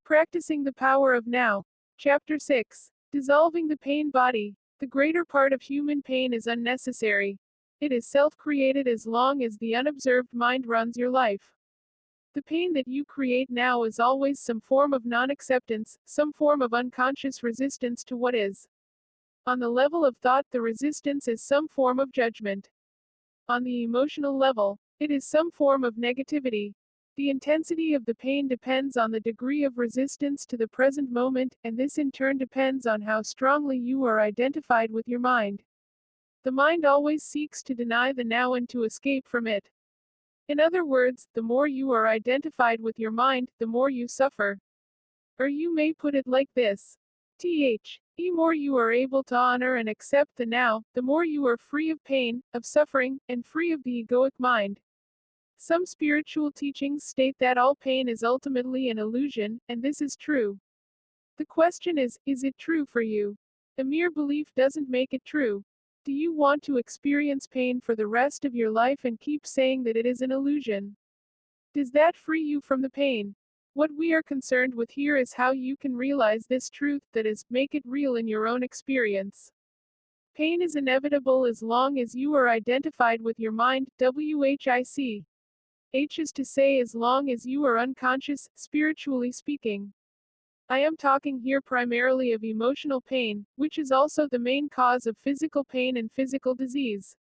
Practicing the Power of Now. Chapter 6. Dissolving the Pain Body. The greater part of human pain is unnecessary. It is self-created as long as the unobserved mind runs your life. The pain that you create now is always some form of non-acceptance, some form of unconscious resistance to what is. On the level of thought, the resistance is some form of judgment. On the emotional level, it is some form of negativity. The intensity of the pain depends on the degree of resistance to the present moment, and this in turn depends on how strongly you are identified with your mind. The mind always seeks to deny the now and to escape from it. In other words, the more you are identified with your mind, the more you suffer. Or you may put it like this. The more you are able to honor and accept the now, the more you are free of pain, of suffering, and free of the egoic mind. Some spiritual teachings state that all pain is ultimately an illusion, and this is true. The question is it true for you? A mere belief doesn't make it true. Do you want to experience pain for the rest of your life and keep saying that it is an illusion? Does that free you from the pain? What we are concerned with here is how you can realize this truth, that is, make it real in your own experience. Pain is inevitable as long as you are identified with your mind, WHIC. H is to say as long as you are unconscious, spiritually speaking. I am talking here primarily of emotional pain, which is also the main cause of physical pain and physical disease.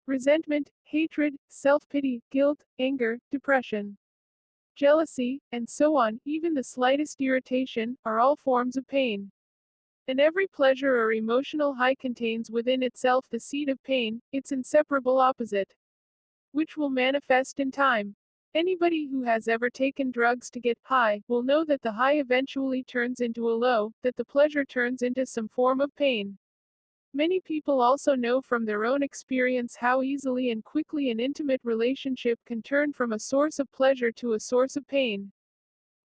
Resentment, hatred, self-pity, guilt, anger, depression, jealousy, and so on, even the slightest irritation, are all forms of pain. And every pleasure or emotional high contains within itself the seed of pain, its inseparable opposite, which will manifest in time. Anybody who has ever taken drugs to get high will know that the high eventually turns into a low, that the pleasure turns into some form of pain. Many people also know from their own experience how easily and quickly an intimate relationship can turn from a source of pleasure to a source of pain.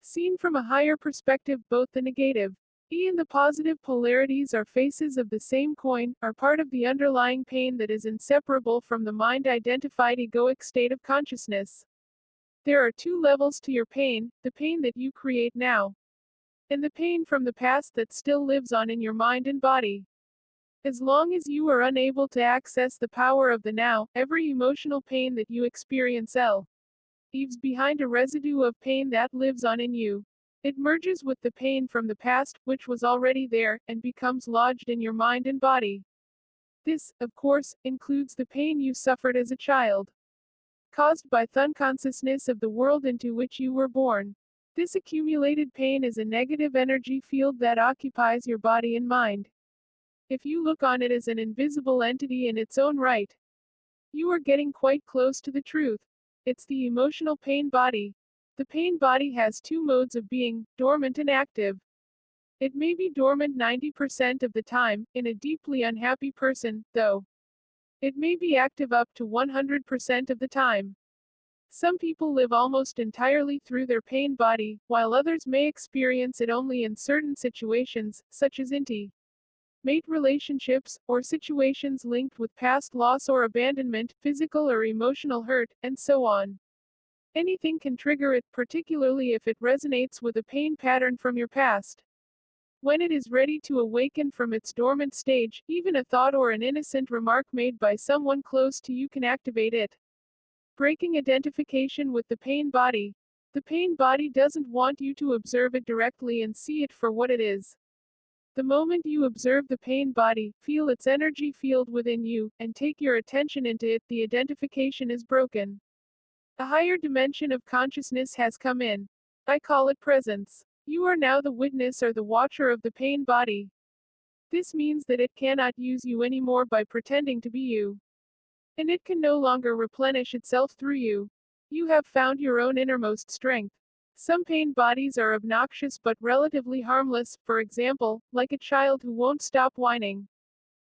Seen from a higher perspective, both the negative and the positive polarities are faces of the same coin, are part of the underlying pain that is inseparable from the mind-identified egoic state of consciousness. There are two levels to your pain, the pain that you create now, and the pain from the past that still lives on in your mind and body. As long as you are unable to access the power of the now, every emotional pain that you experience leaves behind a residue of pain that lives on in you. It merges with the pain from the past, which was already there, and becomes lodged in your mind and body. This, of course, includes the pain you suffered as a child, caused by the unconsciousness of the world into which you were born. This accumulated pain is a negative energy field that occupies your body and mind. If you look on it as an invisible entity in its own right, you are getting quite close to the truth. It's the emotional pain body. The pain body has two modes of being, dormant and active. It may be dormant 90% of the time, in a deeply unhappy person, though. It may be active up to 100% of the time. Some people live almost entirely through their pain body, while others may experience it only in certain situations, such as intimate relationships, or situations linked with past loss or abandonment, physical or emotional hurt, and so on. Anything can trigger it, particularly if it resonates with a pain pattern from your past. When it is ready to awaken from its dormant stage, even a thought or an innocent remark made by someone close to you can activate it. Breaking identification with the pain body. The pain body doesn't want you to observe it directly and see it for what it is. The moment you observe the pain body, feel its energy field within you, and take your attention into it, the identification is broken. A higher dimension of consciousness has come in. I call it presence. You are now the witness or the watcher of the pain body. This means that it cannot use you anymore by pretending to be you. And it can no longer replenish itself through you. You have found your own innermost strength. Some pain bodies are obnoxious but relatively harmless, for example, like a child who won't stop whining.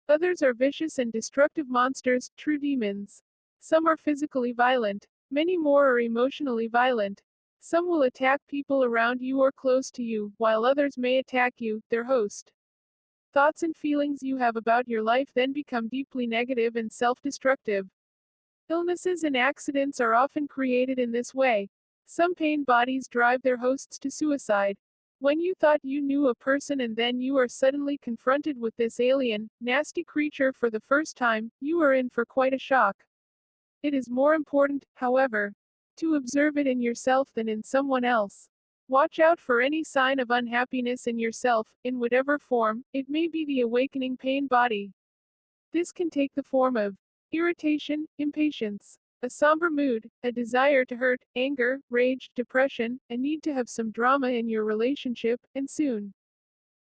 Others are vicious and destructive monsters, true demons. Some are physically violent. Many more are emotionally violent. Some will attack people around you or close to you, while others may attack you, their host. Thoughts and feelings you have about your life then become deeply negative and self-destructive. Illnesses and accidents are often created in this way. Some pain bodies drive their hosts to suicide. When you thought you knew a person and then you are suddenly confronted with this alien, nasty creature for the first time, you are in for quite a shock. It is more important, however, to observe it in yourself than in someone else. Watch out for any sign of unhappiness in yourself, in whatever form. It may be the awakening pain body. This can take the form of irritation, impatience, a somber mood, a desire to hurt, anger, rage, depression, a need to have some drama in your relationship, and soon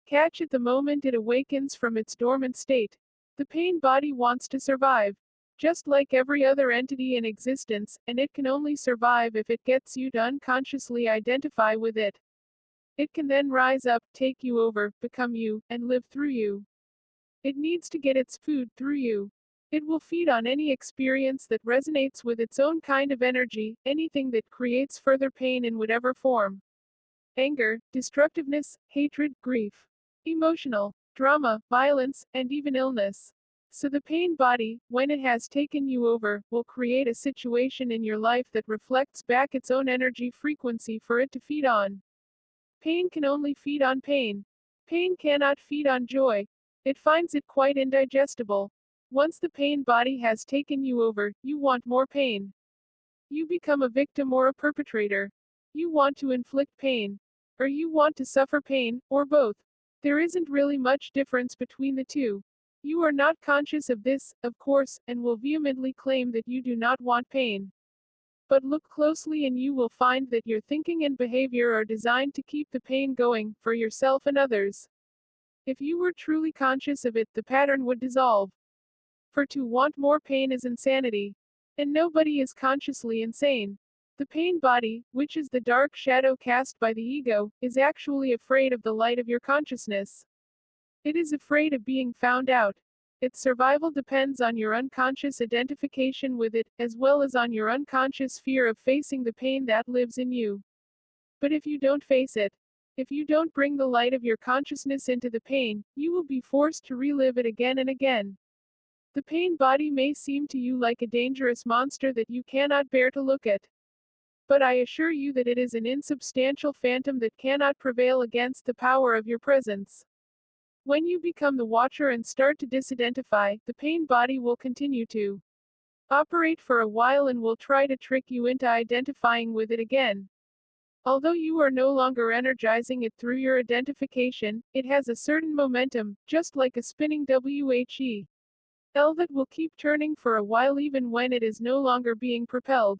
catch it the moment it awakens from its dormant state. The pain body wants to survive, just like every other entity in existence, and it can only survive if it gets you to unconsciously identify with it. It can then rise up, take you over, become you, and live through you. It needs to get its food through you. It will feed on any experience that resonates with its own kind of energy, anything that creates further pain in whatever form. Anger, destructiveness, hatred, grief, emotional, drama, violence, and even illness. So the pain body, when it has taken you over, will create a situation in your life that reflects back its own energy frequency for it to feed on. Pain can only feed on pain. Pain cannot feed on joy. It finds it quite indigestible. Once the pain body has taken you over, you want more pain. You become a victim or a perpetrator. You want to inflict pain. Or you want to suffer pain, or both. There isn't really much difference between the two. You are not conscious of this, of course, and will vehemently claim that you do not want pain. But look closely and you will find that your thinking and behavior are designed to keep the pain going, for yourself and others. If you were truly conscious of it, the pattern would dissolve. For to want more pain is insanity. And nobody is consciously insane. The pain body, which is the dark shadow cast by the ego, is actually afraid of the light of your consciousness. It is afraid of being found out. Its survival depends on your unconscious identification with it, as well as on your unconscious fear of facing the pain that lives in you. But if you don't face it, if you don't bring the light of your consciousness into the pain, you will be forced to relive it again and again. The pain body may seem to you like a dangerous monster that you cannot bear to look at. But I assure you that it is an insubstantial phantom that cannot prevail against the power of your presence. When you become the watcher and start to disidentify, the pain body will continue to operate for a while and will try to trick you into identifying with it again. Although you are no longer energizing it through your identification, it has a certain momentum, just like a spinning wheel that will keep turning for a while even when it is no longer being propelled.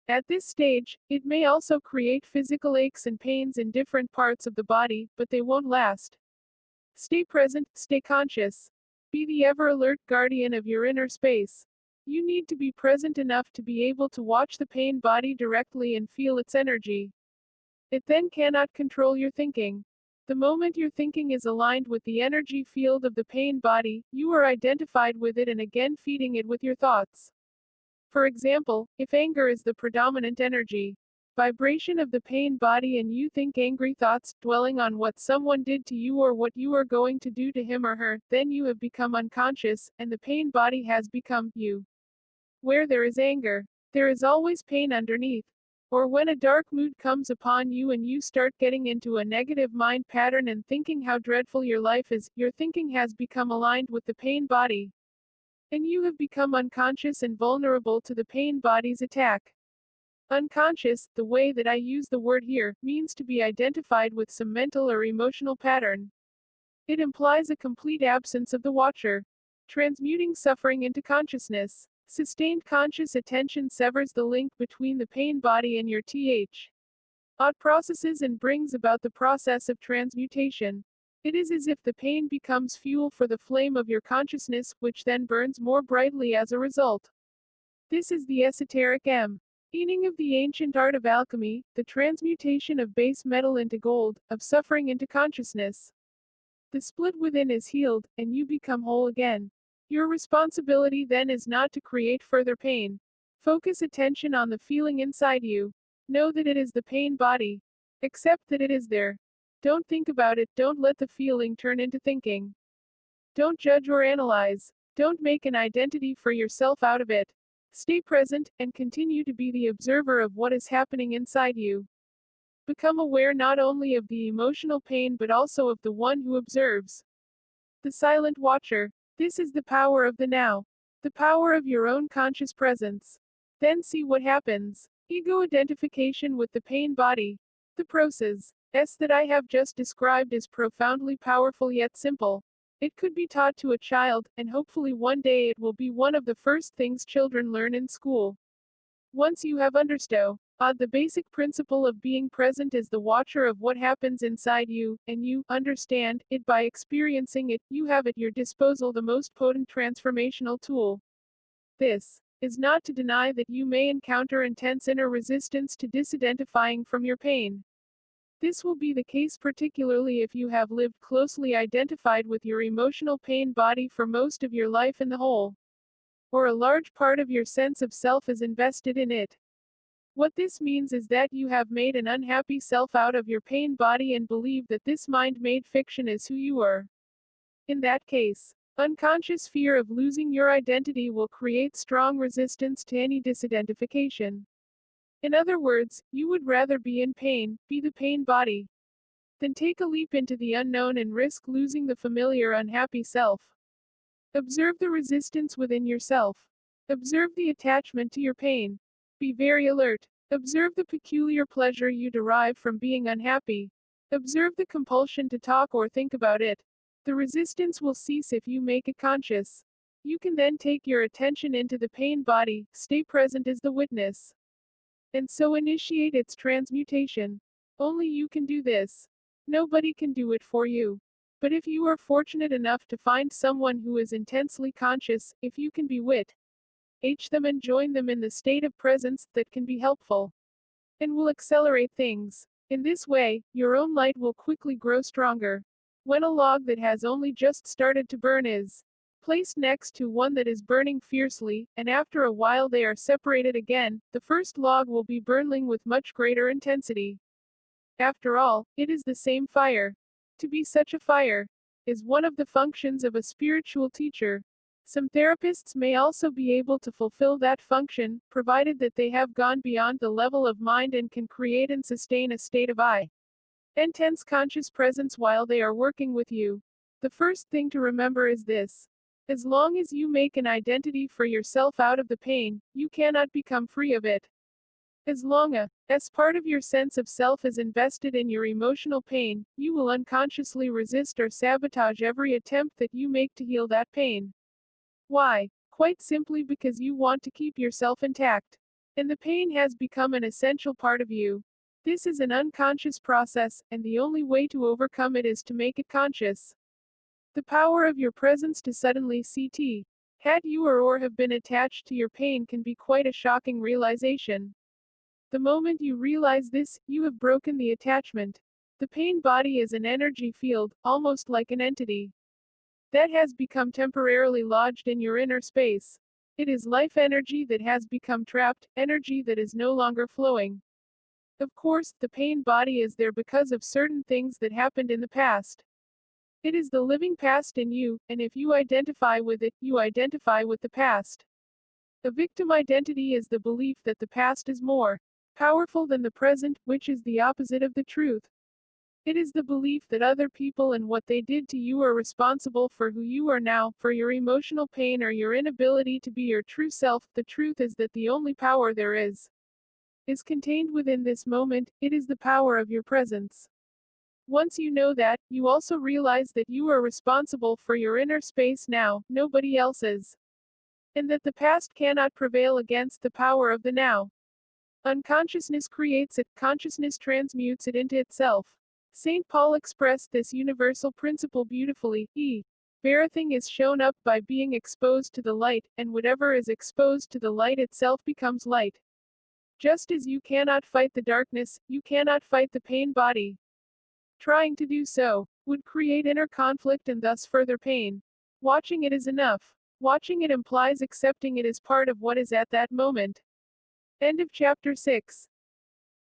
At this stage, it may also create physical aches and pains in different parts of the body, but they won't last. Stay present, stay conscious. Be the ever-alert guardian of your inner space. You need to be present enough to be able to watch the pain body directly and feel its energy. It then cannot control your thinking. The moment your thinking is aligned with the energy field of the pain body, you are identified with it and again feeding it with your thoughts. For example, if anger is the predominant energy vibration of the pain body and you think angry thoughts, dwelling on what someone did to you or what you are going to do to him or her, then you have become unconscious, and the pain body has become you. Where there is anger, there is always pain underneath. Or when a dark mood comes upon you and you start getting into a negative mind pattern and thinking how dreadful your life is, your thinking has become aligned with the pain body. And you have become unconscious and vulnerable to the pain body's attack. Unconscious, the way that I use the word here, means to be identified with some mental or emotional pattern. It implies a complete absence of the watcher, transmuting suffering into consciousness. Sustained conscious attention severs the link between the pain body and your thought processes and brings about the process of transmutation. It is as if the pain becomes fuel for the flame of your consciousness, which then burns more brightly as a result. This is the esoteric meaning of the ancient art of alchemy, the transmutation of base metal into gold, of suffering into consciousness. The split within is healed, and you become whole again. Your responsibility then is not to create further pain. Focus attention on the feeling inside you. Know that it is the pain body. Accept that it is there. Don't think about it, don't let the feeling turn into thinking. Don't judge or analyze. Don't make an identity for yourself out of it. Stay present, and continue to be the observer of what is happening inside you. Become aware not only of the emotional pain but also of the one who observes. The silent watcher. This is the power of the now. The power of your own conscious presence. Then see what happens. Ego identification with the pain body. The process that I have just described is profoundly powerful yet simple. It could be taught to a child, and hopefully one day it will be one of the first things children learn in school. Once you have understood the basic principle of being present as the watcher of what happens inside you, and you understand it by experiencing it, you have at your disposal the most potent transformational tool. This is not to deny that you may encounter intense inner resistance to disidentifying from your pain. This will be the case particularly if you have lived closely identified with your emotional pain body for most of your life in the whole, or a large part of your sense of self is invested in it. What this means is that you have made an unhappy self out of your pain body and believe that this mind-made fiction is who you are. In that case, unconscious fear of losing your identity will create strong resistance to any disidentification. In other words, you would rather be in pain, be the pain body, than take a leap into the unknown and risk losing the familiar unhappy self. Observe the resistance within yourself. Observe the attachment to your pain. Be very alert. Observe the peculiar pleasure you derive from being unhappy. Observe the compulsion to talk or think about it. The resistance will cease if you make it conscious. You can then take your attention into the pain body, stay present as the witness, and so initiate its transmutation. Only you can do this. Nobody can do it for you. But if you are fortunate enough to find someone who is intensely conscious, if you can bewit them and join them in the state of presence, that can be helpful and will accelerate things. In this way, your own light will quickly grow stronger. When a log that has only just started to burn is placed next to one that is burning fiercely, and after a while they are separated again, the first log will be burning with much greater intensity. After all, it is the same fire. To be such a fire is one of the functions of a spiritual teacher. Some therapists may also be able to fulfill that function, provided that they have gone beyond the level of mind and can create and sustain a state of intense conscious presence while they are working with you. The first thing to remember is this. As long as you make an identity for yourself out of the pain, you cannot become free of it. As long as part of your sense of self is invested in your emotional pain, you will unconsciously resist or sabotage every attempt that you make to heal that pain. Why? Quite simply because you want to keep yourself intact. And the pain has become an essential part of you. This is an unconscious process, and the only way to overcome it is to make it conscious. The power of your presence to suddenly had you or have been attached to your pain can be quite a shocking realization. The moment you realize this, you have broken the attachment. The pain body is an energy field, almost like an entity, that has become temporarily lodged in your inner space. It is life energy that has become trapped, energy that is no longer flowing. Of course, the pain body is there because of certain things that happened in the past. It is the living past in you, and if you identify with it, you identify with the past. A victim identity is the belief that the past is more powerful than the present, which is the opposite of the truth. It is the belief that other people and what they did to you are responsible for who you are now, for your emotional pain or your inability to be your true self. The truth is that the only power there is contained within this moment. It is the power of your presence. Once you know that, you also realize that you are responsible for your inner space now, nobody else is. And that the past cannot prevail against the power of the now. Unconsciousness creates it, consciousness transmutes it into itself. St. Paul expressed this universal principle beautifully. Everything is shown up by being exposed to the light, and whatever is exposed to the light itself becomes light. Just as you cannot fight the darkness, you cannot fight the pain body. Trying to do so would create inner conflict and thus further pain. Watching it is enough. Watching it implies accepting it as part of what is at that moment. End of chapter 6.